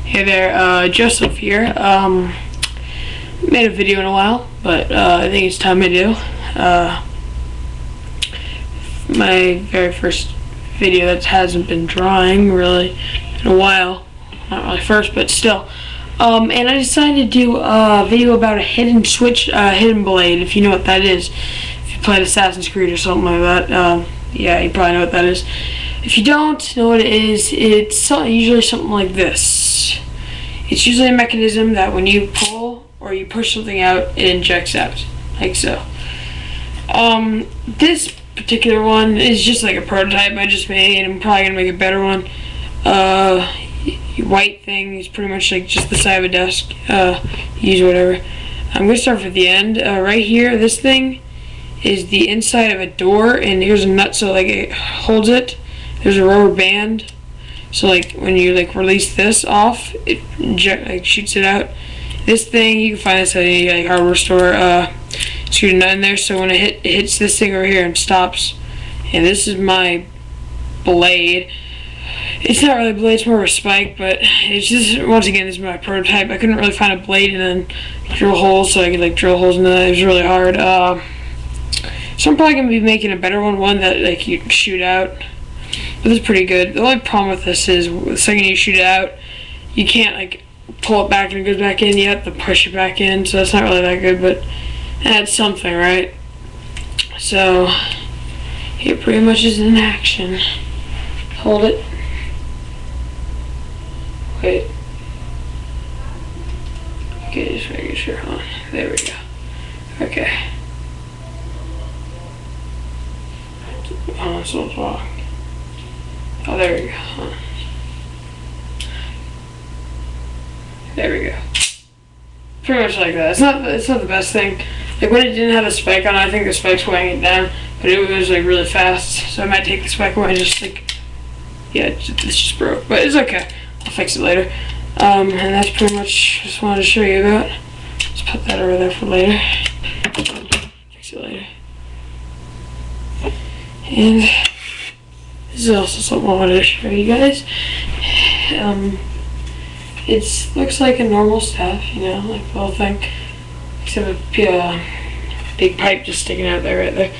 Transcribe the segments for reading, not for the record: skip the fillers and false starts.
Hey there, Joseph here. Made a video in a while, but I think it's time I do. My very first video that hasn't been drawing really in a while. Not really first, but still. And I decided to do a video about a hidden switch, hidden blade, if you know what that is. If you played Assassin's Creed or something like that, yeah, you probably know what that is. If you don't know what it is, it's usually something like this. It's usually a mechanism that when you pull or you push something out, it injects out, like so. This particular one is just like a prototype I just made. I'm probably gonna make a better one. White thing is pretty much like just the side of a desk. Use whatever. I'm gonna start from the end. Right here, this thing is the inside of a door, and here's a nut so like it holds it. There's a rubber band, so like when you like release this off, it shoots it out. This thing you can find this at any like hardware store. Shoot a nut in there, so when it hits this thing over here and stops. And this is my blade. It's not really a blade, it's more of a spike, but it's just, once again, this is my prototype. I couldn't really find a blade and then drill holes, so I could like drill holes into that. It was really hard. So I'm probably gonna be making a better one that like you shoot out. But this is pretty good. The only problem with this is the second you shoot it out, you can't like pull it back and it goes back in. You have to push it back in, so that's not really that good, but that's something, right? So here pretty much is in action. Hold it. Wait. Okay, just making sure. Hold on. There we go. Okay. Oh, something's wrong. Oh, there we go. There we go. Pretty much like that. It's not the best thing. Like when it didn't have a spike on it, I think the spike's weighing it down, but it was like really fast. So I might take the spike away and just like, yeah, this just broke, but it's okay. I'll fix it later. And that's pretty much just wanted to show you about. Let's put that over there for later. Fix it later. And this is also something I wanted to show you guys. It looks like a normal staff, you know, like the whole thing, except a big pipe just sticking out there, right there.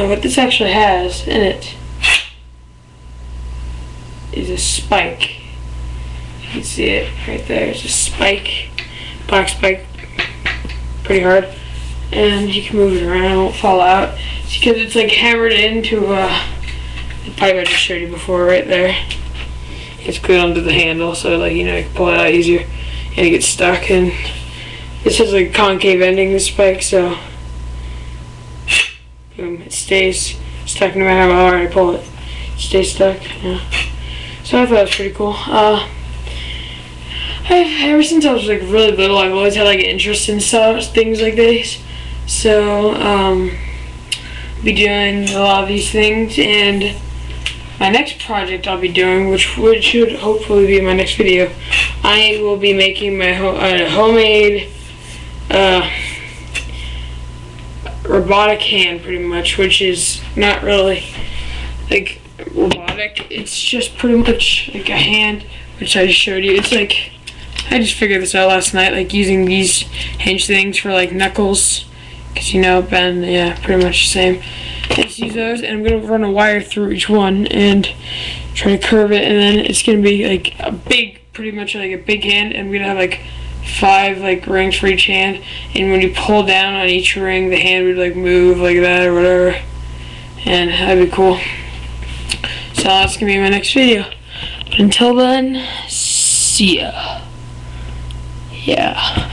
What this actually has in it is a spike. You can see it right there. It's a spike, black spike, pretty hard, and you can move it around, it won't fall out. It's because it's like hammered into the pipe I just showed you before, right there. It's good under the handle, so like you know you can pull it out easier, and it gets stuck. And this has like a concave ending, this spike, so boom, it stays stuck no matter how hard I pull it. It stays stuck. Yeah. So I thought it was pretty cool. Ever since I was like really little, I've always had like an interest in things like this. So I'll be doing a lot of these things, and my next project I'll be doing, which should hopefully be my next video, I will be making my homemade robotic hand, pretty much, which is not really like robotic. It's just pretty much like a hand, which I just showed you. It's like, I just figured this out last night, like using these hinge things for like knuckles, because you know, bend, yeah, pretty much the same. Just use those, and I'm going to run a wire through each one and try to curve it, and then it's going to be like a big, pretty much like a big hand, and I'm going to have like 5 like rings for each hand, and when you pull down on each ring, the hand would like move like that or whatever, and that'd be cool. So that's going to be my next video. But until then, see ya. Yeah.